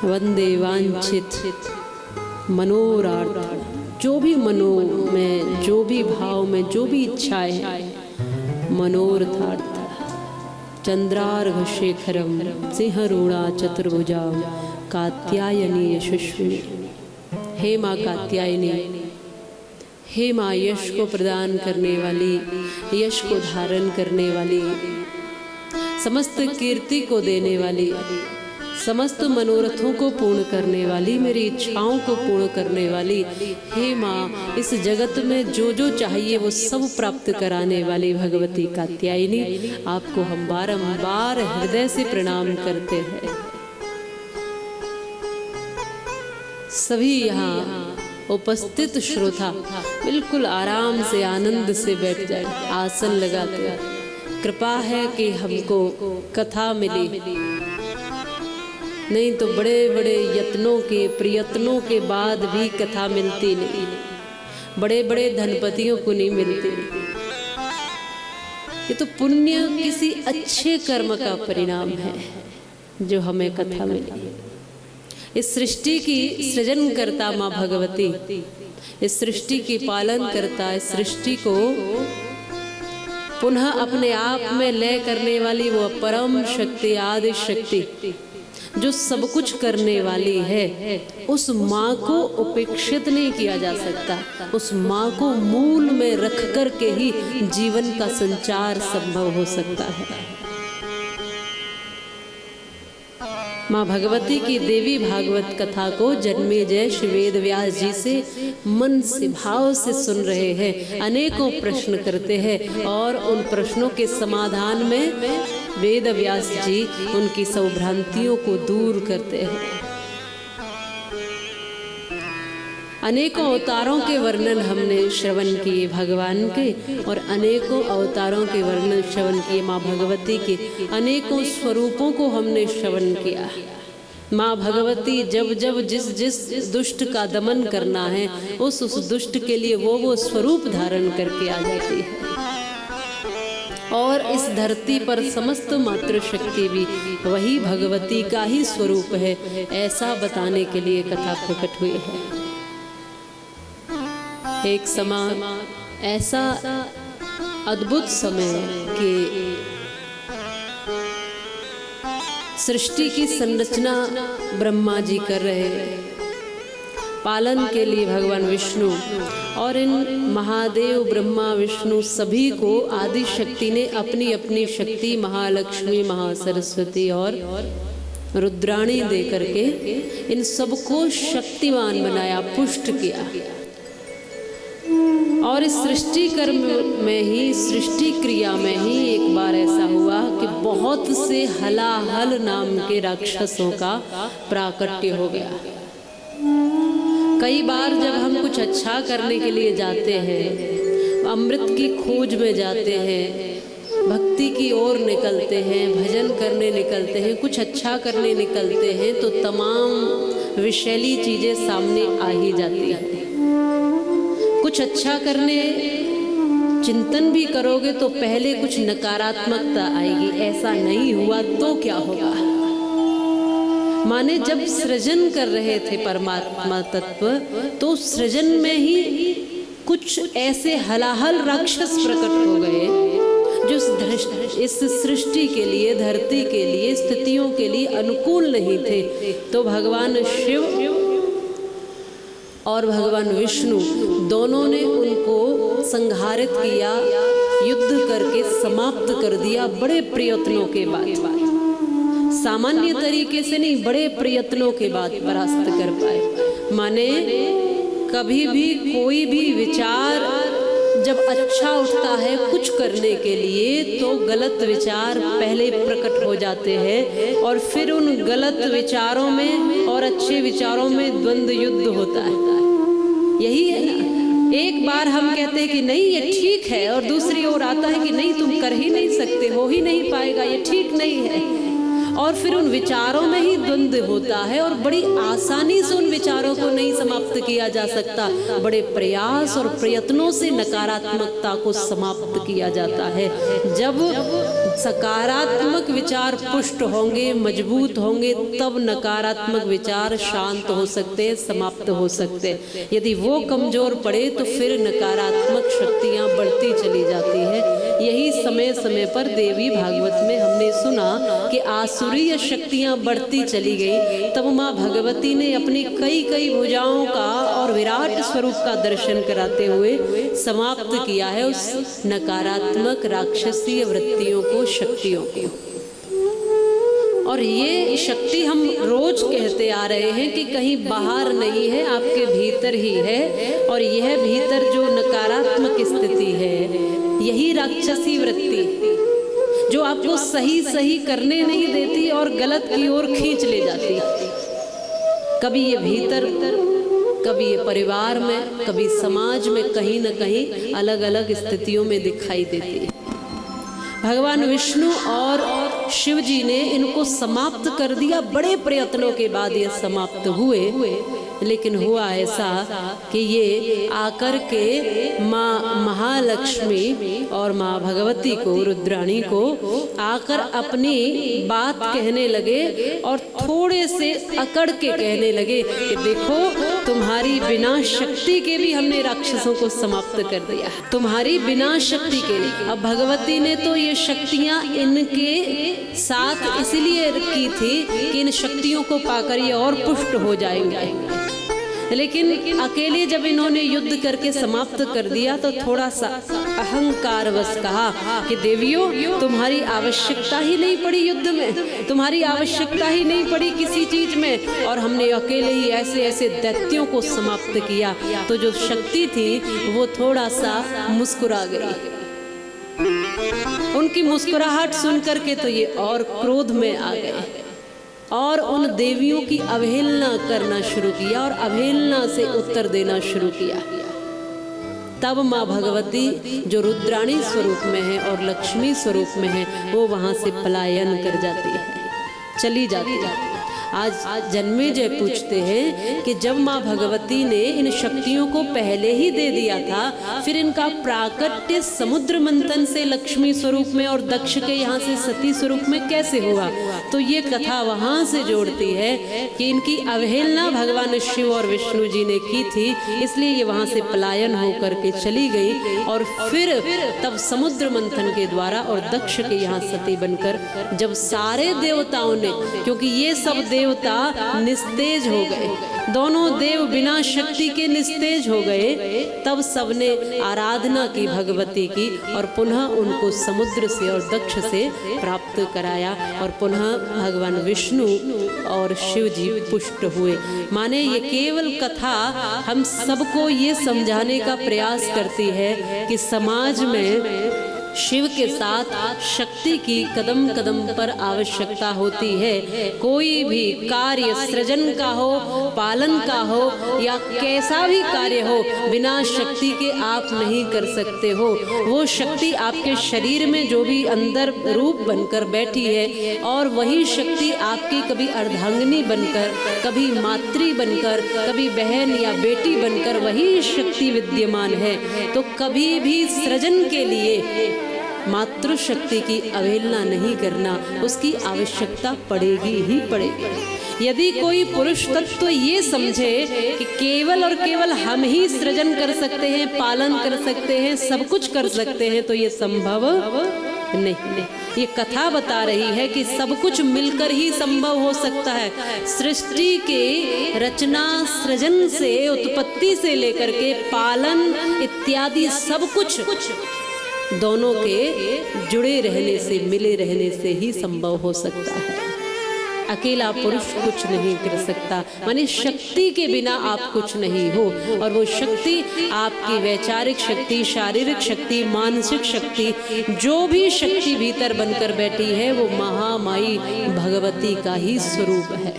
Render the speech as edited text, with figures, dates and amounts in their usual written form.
वंदे वांछित मनोरार्थ। जो भी मनो में, जो भी भाव में, जो भी इच्छाएं हैं, मनोरथार्थ। चंद्रार्घ शेखरम सिंहरूणा चतुर्भुजा कात्यायनी यशस्विनी। हे माँ कात्यायनी, हे माँ यश को प्रदान करने वाली, यश को धारण करने वाली, समस्त कीर्ति को देने वाली, समस्त मनोरथों को पूर्ण करने वाली, मेरी इच्छाओं को पूर्ण करने वाली, हे माँ इस जगत में जो जो चाहिए वो सब प्राप्त कराने वाली भगवती कात्यायनी, आपको हम बारंबार हृदय से प्रणाम करते हैं। सभी यहाँ उपस्थित श्रोता बिल्कुल आराम से, आनंद से बैठ जाए, आसन लगाते हैं। कृपा है कि हमको कथा मिली, नहीं तो बड़े बड़े यत्नों के, प्रयत्नों के बाद भी कथा मिलती नहीं। बड़े बड़े धनपतियों को नहीं मिलती। ये तो पुण्य किसी अच्छे कर्म का परिणाम है जो हमें कथा मिली। इस सृष्टि की सृजनकर्ता माँ भगवती, इस सृष्टि की पालन करता, इस सृष्टि को पुनः अपने आप में लय करने वाली वो परम शक्ति, आदि शक्ति जो सब कुछ करने वाली है, उस माँ को उपेक्षित नहीं किया जा सकता। उस माँ को मूल में रख कर के ही जीवन का संचार संभव हो सकता है। माँ भगवती की देवी भागवत कथा को जन्मेजय श्री वेद व्यास जी से मन से, भाव से सुन रहे हैं। अनेकों प्रश्न करते हैं और उन प्रश्नों के समाधान में वेद व्यास जी उनकी सब भ्रांतियों को दूर करते हैं। अनेकों अवतारों के वर्णन हमने श्रवण किए भगवान के, और अनेकों अवतारों के वर्णन श्रवण किए माँ भगवती के। अनेकों स्वरूपों को हमने श्रवण किया। माँ भगवती जब जब जिस दुष्ट का दमन करना है, उस दुष्ट के लिए वो स्वरूप धारण करके आ जाती है। और इस धरती पर समस्त मातृशक्ति भी वही भगवती का ही स्वरूप है, ऐसा बताने के लिए कथा प्रकट हुई है। एक समय ऐसा अद्भुत समय कि सृष्टि की संरचना ब्रह्मा जी कर रहे हैं, पालन के लिए भगवान विष्णु, और इन महादेव ब्रह्मा विष्णु सभी को आदि शक्ति ने अपनी अपनी शक्ति महालक्ष्मी, महासरस्वती और रुद्राणी दे करके इन सबको शक्तिमान बनाया, पुष्ट किया। और इस सृष्टि कर्म में ही, सृष्टि क्रिया में ही एक बार ऐसा हुआ कि बहुत से हलाहल नाम के राक्षसों का प्राकट्य हो गया। कई बार जब हम कुछ अच्छा करने के लिए जाते हैं, अमृत की खोज में जाते हैं, भक्ति की ओर निकलते हैं, भजन करने निकलते हैं, कुछ अच्छा करने निकलते हैं, तो तमाम विषैली चीज़ें सामने आ ही जाती हैं। कुछ अच्छा करने चिंतन भी करोगे तो पहले कुछ नकारात्मकता आएगी, ऐसा नहीं हुआ तो क्या होगा। माने जब सृजन कर रहे थे परमात्मा तत्व, तो सृजन में ही कुछ ऐसे हलाहल राक्षस प्रकट हो गए जो इस सृष्टि के लिए, धरती के लिए, स्थितियों के लिए अनुकूल नहीं थे। तो भगवान शिव और भगवान विष्णु दोनों ने उनको संहारित किया, युद्ध करके समाप्त कर दिया बड़े प्रयत्नों के बाद। सामान्य तरीके से नहीं, बड़े प्रयत्नों के बाद परास्त कर पाए। माने कभी भी कोई भी विचार जब अच्छा उठता है कुछ करने के लिए, तो गलत विचार पहले प्रकट हो जाते हैं और फिर उन गलत विचारों में और अच्छे विचारों में द्वंद्व युद्ध होता है। यही है ना, एक बार हम कहते हैं कि नहीं ये ठीक है, और दूसरी ओर आता है कि नहीं तुम कर ही नहीं सकते, हो ही नहीं पाएगा, ये ठीक नहीं है। और फिर उन विचारों में ही द्वंद्व होता है और बड़ी आसानी से उन विचारों को नहीं समाप्त किया जा सकता। बड़े प्रयास और प्रयत्नों से नकारात्मकता को समाप्त किया जाता है। जब सकारात्मक विचार पुष्ट होंगे, मजबूत होंगे, तब नकारात्मक विचार शांत हो सकते हैं, समाप्त हो सकते हैं। यदि वो कमजोर पड़े तो फिर नकारात्मक शक्तियां बढ़ती चली जाती है। यही समय समय पर देवी भागवत में हमने सुना कि आसुरीय शक्तियां बढ़ती चली गई। तब माँ भगवती ने अपनी कई कई भुजाओं का और विराट स्वरूप का दर्शन कराते हुए समाप्त किया है उस नकारात्मक राक्षसीय वृत्तियों को, शक्तियों को। और ये शक्ति हम रोज कहते आ रहे हैं कि कहीं बाहर नहीं है, आपके भीतर ही है। और यह भीतर जो नकारात्मक स्थिति है, यही राक्षसी वृत्ति जो आपको सही सही करने नहीं देती और गलत की ओर खींच ले जाती। कभी ये भीतर, कभी ये परिवार में, कभी समाज में, कहीं न कहीं अलग अलग स्थितियों में दिखाई देती है। भगवान विष्णु और शिव जी ने इनको समाप्त कर दिया। बड़े प्रयत्नों के बाद ये समाप्त हुए, लेकिन हुआ ऐसा कि ये आकर के माँ महालक्ष्मी और माँ भगवती को, रुद्राणी को आकर अपनी बात कहने लगे और थोड़े से अकड़ के कहने लगे कि देखो, तुम्हारी बिना शक्ति के भी हमने राक्षसों को समाप्त कर दिया, तुम्हारी बिना शक्ति के लिए। अब भगवती ने तो ये शक्तियां इनके साथ इसलिए की थी कि इन शक्तियों को पाकर ये और पुष्ट हो जाएंगे। लेकिन अकेले जब इन्होंने युद्ध करके समाप्त कर दिया तो थोड़ा सा अहंकार बस कहा कि देवियों, तुम्हारी आवश्यकता ही नहीं पड़ी युद्ध में, तुम्हारी आवश्यकता ही नहीं पड़ी किसी चीज में, और हमने अकेले ही ऐसे ऐसे दैत्यों को समाप्त किया। तो जो शक्ति थी वो थोड़ा सा मुस्कुरा गई। उनकी मुस्कुराहट सुन करके तो ये और क्रोध में आ गए और उन देवियों की अवहेलना करना शुरू किया और अवहेलना से उत्तर देना शुरू किया। तब माँ भगवती जो रुद्राणी स्वरूप में है और लक्ष्मी स्वरूप में है, वो वहां से पलायन कर जाती है, चली जाती है। आज जन्मेजय पूछते हैं कि जब माँ भगवती ने इन शक्तियों को पहले ही दे दिया था, फिर इनका प्राकट्य समुद्र मंथन से लक्ष्मी स्वरूप में और दक्ष के यहाँ से सती स्वरूप में कैसे हुआ? तो ये कथा वहाँ से जोड़ती है कि इनकी अवहेलना भगवान शिव और विष्णु जी ने की थी, इसलिए ये वहाँ से पलायन होकर के चली गई। और फिर तब समुद्र मंथन के द्वारा और दक्ष के यहाँ सती बनकर जब सारे देवताओं ने, क्योंकि ये सब देवता निस्तेज हो गए, दोनों देव बिना शक्ति के निस्तेज हो गए, तब सबने आराधना की भगवती की और पुनः उनको समुद्र से और दक्ष से प्राप्त कराया और पुनः भगवान विष्णु और शिव जी पुष्ट हुए। माने ये केवल कथा हम सबको ये समझाने का प्रयास करती है कि समाज में शिव के साथ शक्ति की कदम कदम पर आवश्यकता होती है। कोई भी कार्य सृजन का हो, पालन का हो या कैसा भी कार्य हो, बिना शक्ति के आप नहीं कर सकते हो। वो शक्ति आपके शरीर में जो भी अंदर रूप बनकर बैठी है, और वही शक्ति आपकी कभी अर्धांगिनी बनकर, कभी मातृ बनकर, कभी बहन या बेटी बनकर वही शक्ति विद्यमान है। तो कभी भी सृजन के लिए मातृशक्ति की अवहेलना नहीं करना, उसकी आवश्यकता पड़ेगी ही पड़ेगी। यदि कोई पुरुष तत्व ये समझे कि केवल और केवल हम ही सृजन कर सकते हैं, पालन कर सकते हैं, सब कुछ कर सकते हैं, तो ये संभव नहीं। ये कथा बता रही है कि सब कुछ मिलकर ही संभव हो सकता है। सृष्टि के रचना, सृजन से, उत्पत्ति से लेकर के पालन इत्यादि सब कुछ दोनों के जुड़े रहने से, मिले रहने से ही संभव हो सकता है। अकेला पुरुष कुछ नहीं कर सकता, माने शक्ति के बिना आप कुछ नहीं हो। और वो शक्ति आपकी वैचारिक शक्ति, शारीरिक शक्ति, मानसिक शक्ति, जो भी शक्ति भीतर बनकर बैठी है, वो महामाई भगवती का ही स्वरूप है।